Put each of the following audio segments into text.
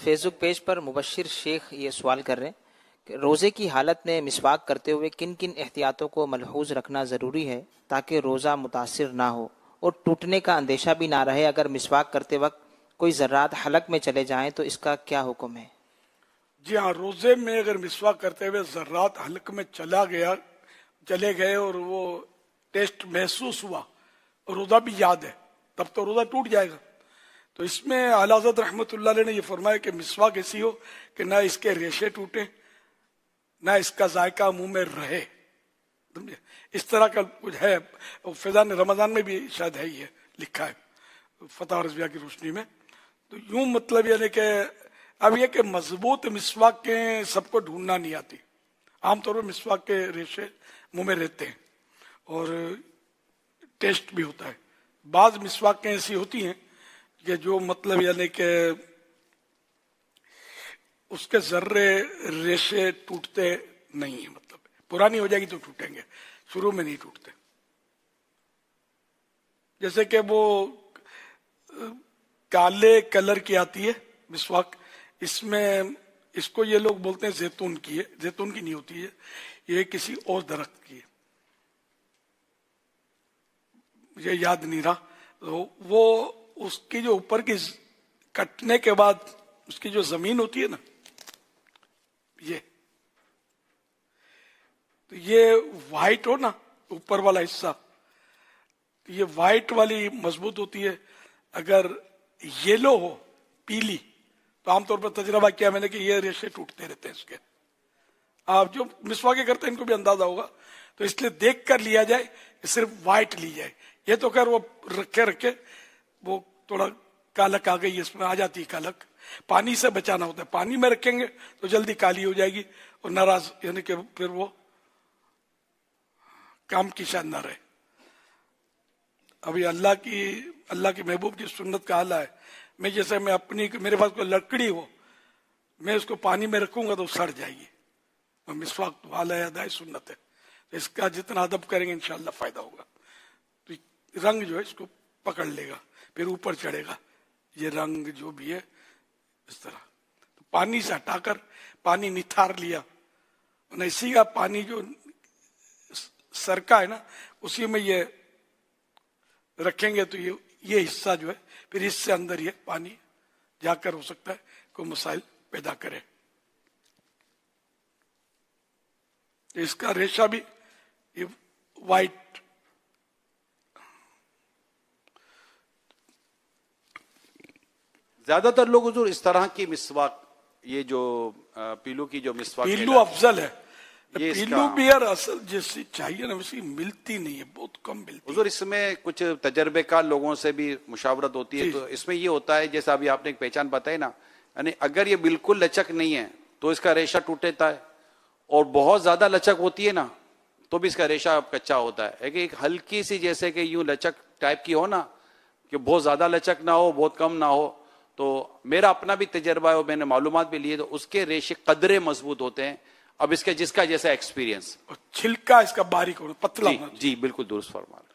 Face بک page پر مبشر شیخ یہ سوال کر رہے ہیں کہ روزے کی حالت میں مسواک کرتے ہوئے کن کن احتیاطوں کو ملحوظ رکھنا ضروری ہے تاکہ روزہ متاثر نہ ہو اور ٹوٹنے کا اندیشہ بھی نہ رہے؟ اگر مسواک کرتے وقت کوئی ذرات حلق میں چلے جائیں تو اس کا کیا حکم ہے؟ جی ہاں، روزے میں اگر مسواک کرتے ہوئے ذرات حلق میں چلے گئے اور وہ ٹیسٹ محسوس ہوا اور روزہ بھی یاد ہے، تب تو روزہ ٹوٹ جائے گا۔ تو اس میں اعلیٰ حضرت رحمۃ اللہ علیہ نے یہ فرمایا کہ مسواک ایسی ہو کہ نہ اس کے ریشے ٹوٹے نہ اس کا ذائقہ منہ میں رہے، سمجھے؟ اس طرح کا کچھ ہے، فیضان رمضان میں بھی شاید ہے، یہ لکھا ہے فتح رضویہ کی روشنی میں۔ تو یوں مطلب یعنی کہ اب یہ کہ مضبوط مسواک کے سب کو ڈھونڈنا نہیں آتی، عام طور پر مسواک کے ریشے منہ میں رہتے ہیں اور ٹیسٹ بھی ہوتا ہے۔ بعض مسواکیں ایسی ہوتی ہیں کہ جو مطلب یعنی کہ اس کے ذرے ریشے ٹوٹتے نہیں ہیں، مطلب پرانی ہو جائے گی تو ٹوٹیں گے، شروع میں نہیں ٹوٹتے۔ جیسے کہ وہ کالے کلر کی آتی ہے مسواک، اس میں اس کو یہ لوگ بولتے ہیں زیتون کی ہے، زیتون کی نہیں ہوتی ہے، یہ کسی اور درخت کی ہے، مجھے یاد نہیں رہا۔ تو وہ اس کی جو اوپر کی کٹنے کے بعد اس کی جو زمین ہوتی ہے نا، تو یہ وائٹ ہو نا اوپر والا حصہ، یہ وائٹ والی مضبوط ہوتی ہے۔ اگر یلو ہو، پیلی، تو عام طور پر تجربہ کیا میں نے کہ یہ ریشے ٹوٹتے رہتے ہیں اس کے۔ آپ جو مسواکیں کرتے ہیں ان کو بھی اندازہ ہوگا، تو اس لیے دیکھ کر لیا جائے کہ صرف وائٹ لی جائے۔ یہ تو خیر وہ رکھے وہ تھوڑا کالک آ گئی، اس میں آ جاتی ہے کالک، پانی سے بچانا ہوتا ہے، پانی میں رکھیں گے تو جلدی کالی ہو جائے گی اور ناراض یعنی کہ پھر وہ کام کی شان نہ رہے۔ ابھی اللہ کی محبوب کی سنت کا حال ہے، میں جیسے میرے پاس کوئی لکڑی ہو، میں اس کو پانی میں رکھوں گا تو سڑ جائے گی، اور مسواک تو اعلیٰ ادائی سنت ہے، تو اس کا جتنا ادب کریں گے انشاءاللہ فائدہ ہوگا۔ تو رنگ جو ہے اس کو پکڑ لے گا، پھر اوپر چڑھے گا، یہ رنگ جو بھی ہے اس طرح۔ تو پانی سے ہٹا کر پانی نتھار لیا، اسی کا پانی جو سرکا ہے نا اسی میں یہ رکھیں گے تو یہ حصہ جو ہے پھر اس سے اندر یہ پانی جا کر ہو سکتا ہے کوئی مسائل پیدا کرے۔ اس کا ریشہ بھی یہ وائٹ، زیادہ تر لوگ حضور اس طرح کی مسواک، یہ جو پیلو کی جو مسواک، پیلو افضل ہے، پیلو بھی یار اصل جیسی چاہیے نا ویسی ملتی نہیں ہے، بہت کم ملتی حضور۔ اس میں کچھ تجربے کار لوگوں سے بھی مشاورت ہوتی ہے، تو اس میں یہ ہوتا ہے جیسا ابھی آپ نے ایک پہچان بتائی نا، یعنی اگر یہ بالکل لچک نہیں ہے تو اس کا ریشہ ٹوٹتا ہے، اور بہت زیادہ لچک ہوتی ہے نا تو بھی اس کا ریشہ کچا ہوتا ہے۔ ایک ہلکی سی جیسے کہ یوں لچک ٹائپ کی ہو نا، کہ بہت زیادہ لچک نہ ہو بہت کم نہ ہو، تو میرا اپنا بھی تجربہ ہے اور میں نے معلومات بھی لی ہے، تو اس کے ریشے قدرے مضبوط ہوتے ہیں۔ اب اس کے جس کا جیسا ایکسپیرینس، چھلکا اس کا باریک ہونا، پتلا ہونا، جی بالکل درست فرما رہے ہیں۔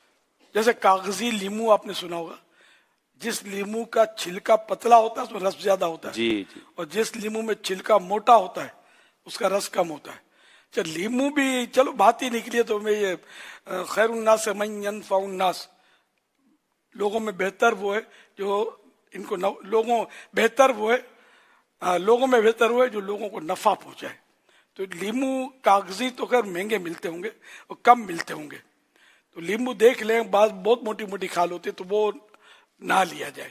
جیسے کاغذی لیمو آپ نے سنا ہوگا، جس لیمو کا چھلکا پتلا ہوتا ہے اس میں رس زیادہ ہوتا ہے، جی جی، اور جس لیمو میں چھلکا موٹا ہوتا ہے اس کا رس کم ہوتا ہے۔ چل لیمو بھی چلو بات ہی نکلی ہے، تو میں یہ خیر الناس من ینفع الناس، لوگوں میں بہتر وہ ہے جو ان کو لوگوں میں بہتر وہ ہے جو لوگوں کو نفع پہنچائے۔ تو لیمو کاغذی تو خیر مہنگے ملتے ہوں گے اور کم ملتے ہوں گے، تو لیمو دیکھ لیں، بعض بہت موٹی موٹی کھال ہوتی ہے تو وہ نہ لیا جائے،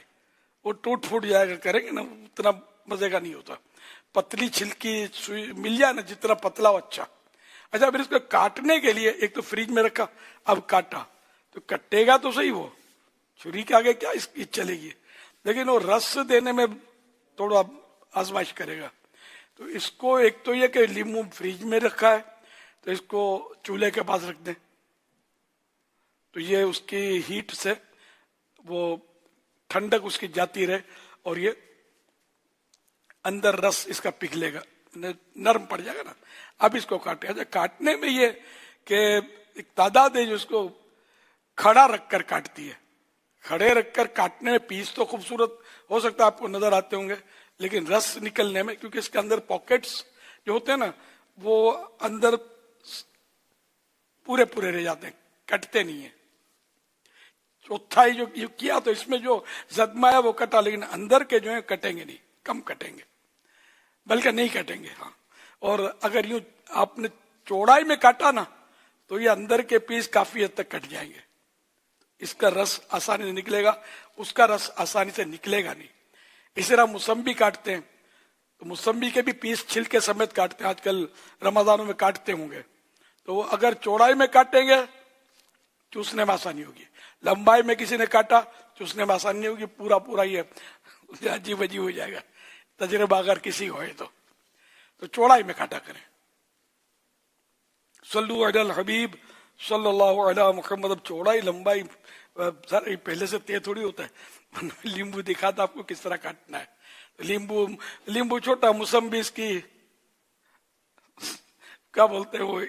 وہ ٹوٹ پھوٹ جائے گا، کریں گے نا اتنا مزے کا نہیں ہوتا۔ پتلی چھلکی سوئی مل جائے نا، جتنا پتلا ہو اچھا۔ اچھا پھر اس کو کاٹنے کے لیے ایک تو فریج میں رکھا، اب کاٹا تو کٹے گا تو صحیح، وہ چھری کے آگے کیا اس کی چلے گی، لیکن وہ رس دینے میں تھوڑا آزمائش کرے گا۔ تو اس کو ایک تو یہ کہ لیمو فریج میں رکھا ہے تو اس کو چولہے کے پاس رکھ دیں، تو یہ اس کی ہیٹ سے وہ ٹھنڈک اس کی جاتی رہے اور یہ اندر رس اس کا پگھلے گا، نرم پڑ جائے گا نا۔ اب اس کو کاٹے، کاٹنے میں یہ کہ ایک تعداد ہے جو اس کو کھڑا رکھ کر کاٹتی ہے، کھڑے رکھ کر کاٹنے میں پیس تو خوبصورت ہو سکتا ہے، آپ کو نظر آتے ہوں گے، लेकिन रस निकलने में, क्योंकि इसके अंदर पॉकेट्स जो होते हैं ना, वो अंदर पूरे पूरे रह जाते हैं, कटते नहीं है। चौथाई जो किया तो इसमें जो जख्मा है वो कटा, लेकिन अंदर के जो है कटेंगे नहीं, कम कटेंगे, बल्कि नहीं कटेंगे। हाँ, और अगर यूं आपने चौड़ाई में काटा ना तो ये अंदर के पीस काफी हद तक कट जाएंगे, इसका रस आसानी से निकलेगा, उसका रस आसानी से निकलेगा नहीं। इसी तरह मौसम्बी काटते हैं तो मौसम्बी के भी पीस छिलके समेत काटते हैं, आजकल रमजानों में काटते होंगे। तो अगर चौड़ाई में काटेंगे चूसने में आसानी होगी, लंबाई में किसी ने काटा चूसने में आसानी नहीं होगी, पूरा पूरा ये अजीब अजीब हो जाएगा, तजर्बा अगर किसी को है तो चौड़ाई में काटा करें। सल्लु अलल हबीब सल्लल्लाहु अलैहि मुहम्मद। अब चौड़ाई लंबाई सर पहले से तय थोड़ी होता है, लींबू दिखा था आपको किस तरह काटना है। लींबू छोटा, मौसम्बी इसकी क्या बोलते हैं वो,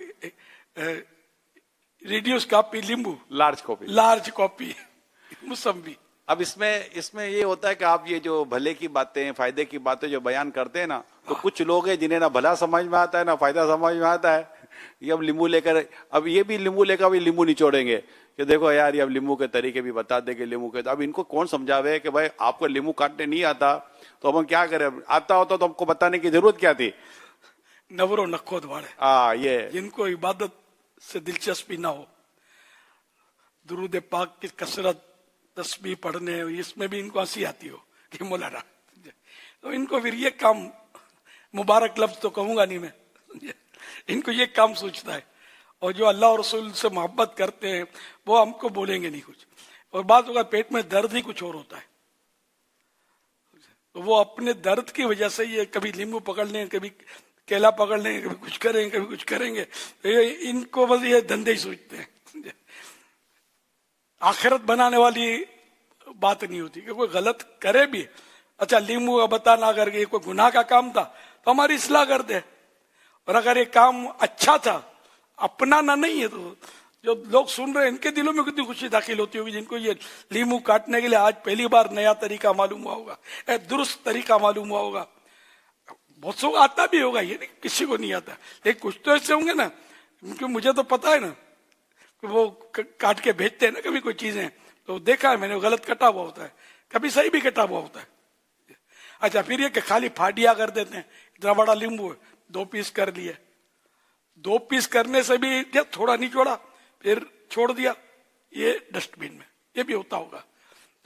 reduce copy Limboo, large copy मौसम्बी। अब इसमें ये होता है कि आप ये जो भले की बातें, फायदे की बातें जो बयान करते हैं ना, तो कुछ लोग हैं जिन्हें ना भला समझ में आता है ना फायदा समझ में आता है। ये अब लींबू लेकर, अब ये भी लींबू लेकर अभी लींबू निचोड़ेंगे कि देखो यार ये अब लींबू के तरीके भी बता देंगे लींबू के। अब इनको कौन समझावे कि भाई आपको लींबू काटने नहीं आता तो अब हम क्या करें, आता होता तो हमको बताने की जरूरत क्या थी। नवरो नखोद वाले ये जिनको इबादत से दिलचस्पी ना हो, दुरूद पाक की कसरत, तस्बीह पढ़ने, इसमें भी इनको हंसी आती हो कि मौलाना, तो इनको फिर ये काम, मुबारक लफ्ज तो कहूंगा नहीं मैं, इनको ये काम सोचता है। और जो अल्लाह और रसूल से मोहब्बत करते हैं वो हमको बोलेंगे नहीं कुछ, और बात होगा पेट में दर्द ही कुछ और होता है, तो वो अपने दर्द की वजह से ये कभी लींबू पकड़ लें, कभी केला पकड़ लेंगे, कभी कुछ करेंगे, कभी कुछ करेंगे। तो इनको बस ये धंधे ही सोचते हैं, आखिरत बनाने वाली बात नहीं होती कि कोई गलत करे भी, अच्छा लींबू का बता ना करके कोई गुनाह का काम था तो हमारी इस्लाह कर दे, और अगर ये काम अच्छा था अपनाना नहीं है तो जो लोग सुन रहे हैं इनके दिलों में कितनी खुशी दाखिल होती होगी, जिनको ये लींबू काटने के लिए आज पहली बार नया तरीका मालूम हुआ होगा, दुरुस्त तरीका मालूम हुआ होगा। बहुत से आता भी होगा, ये नहीं किसी को नहीं आता, लेकिन कुछ तो ऐसे होंगे ना, क्योंकि मुझे तो पता है ना कि वो काट के भेजते हैं ना कभी कोई चीजें, तो देखा है मैंने, गलत कटा हुआ होता है, कभी सही भी कटा हुआ होता है। अच्छा, फिर ये कि खाली फाड़िया कर देते हैं, इतना बड़ा लींबू है 2 पीस कर लिए, 2 पीस करने से भी थोड़ा नहीं छोड़ा, फिर छोड़ दिया ये डस्टबिन में, ये भी होता होगा।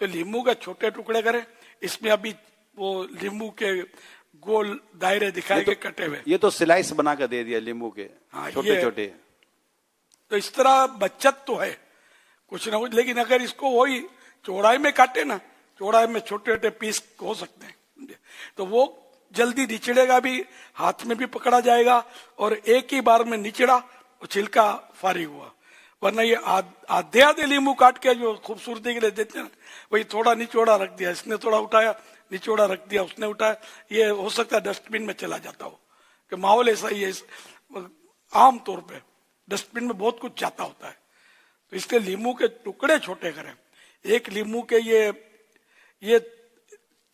तो लींबू का छोटे टुकड़े करें, इसमें अभी वो लींबू के गोल दायरे दिखाए गए कटे हुए, ये तो स्लाइस बना कर दे दिया लींबू के, छोटे छोटे। तो इस तरह बचत तो है कुछ ना कुछ, लेकिन अगर इसको वही चौड़ाई में काटे ना, चौड़ाई में छोटे छोटे पीस हो सकते हैं, तो वो जल्दी निचड़ेगा भी, हाथ में भी पकड़ा जाएगा, और एक ही बार में निचड़ा और छिलका फारिग हुआ। वरना ये आधे आधे लींबू काट के जो खूबसूरती के लिए देते हैं, वही थोड़ा निचोड़ा रख दिया, इसने थोड़ा उठाया, निचोड़ा रख दिया, उसने उठाया, ये हो सकता है डस्टबिन में चला जाता हो, कि माहौल ऐसा ही है। आम तौर पे डस्टबिन में बहुत कुछ जाता होता है, तो इसके लींबू के टुकड़े छोटे करें। एक लींबू के ये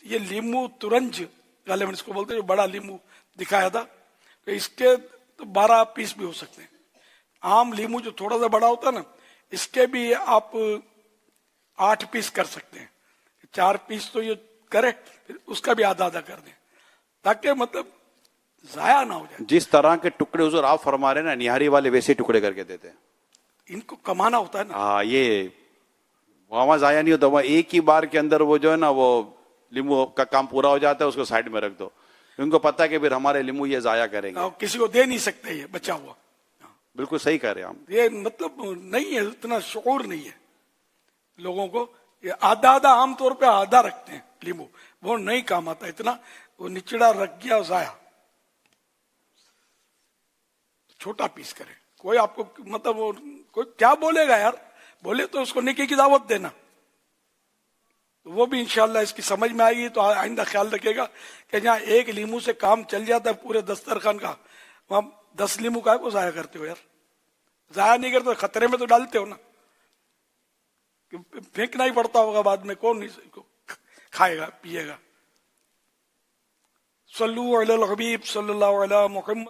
लींबू तुरंज गाले में इसको बोलते हैं, जो बड़ा लींबू दिखाया था, तो इसके तो 12 पीस भी हो सकते हैं। आम लींबू जो थोड़ा सा बड़ा होता है ना, इसके भी आप 8 पीस कर सकते हैं। 4 पीस तो ये करे, फिर उसका भी आधा आधा कर दें, ताकि मतलब जाया ना हो जाए। जिस तरह के टुकड़े हुजूर आप फरमा रहे हैं ना, निहारी वाले वैसे टुकड़े करके देते हैं। इनको कमाना होता है ना। हाँ, ये वहां जाया नहीं होता, वहां एक ही बार के अंदर वो जो है ना, वो लींबू का काम पूरा हो जाता है, उसको साइड में रख दो। उनको पता है कि फिर हमारे लींबू ये जाया करेंगे, किसी को दे नहीं सकते, ये बचा हुआ। बिल्कुल सही कह रहे हैं हम। ये मतलब नहीं है, इतना शऊर नहीं है लोगों को। ये आधा आधा, आमतौर पे आधा रखते हैं लींबू, वो नहीं काम आता इतना, वो निचड़ा रख गया जाया। छोटा पीस करे, कोई आपको मतलब वो कोई क्या बोलेगा यार, बोले तो उसको नेकी की दावत देना, तो वो भी इंशाल्लाह इसकी समझ में आएगी। तो आइंदा ख्याल रखेगा कि जहाँ एक लींबू से काम चल जाता है पूरे दस्तरखान का, वहां 10 लींबू का को जाया करते हो यार। जाया नहीं करते, खतरे में तो डालते हो ना, फेंकना ही पड़ता होगा बाद में, कौन नहीं खाएगा पिएगा। सल्लु अलल हबीब सल्लल्लाहु अला मुहम्मद।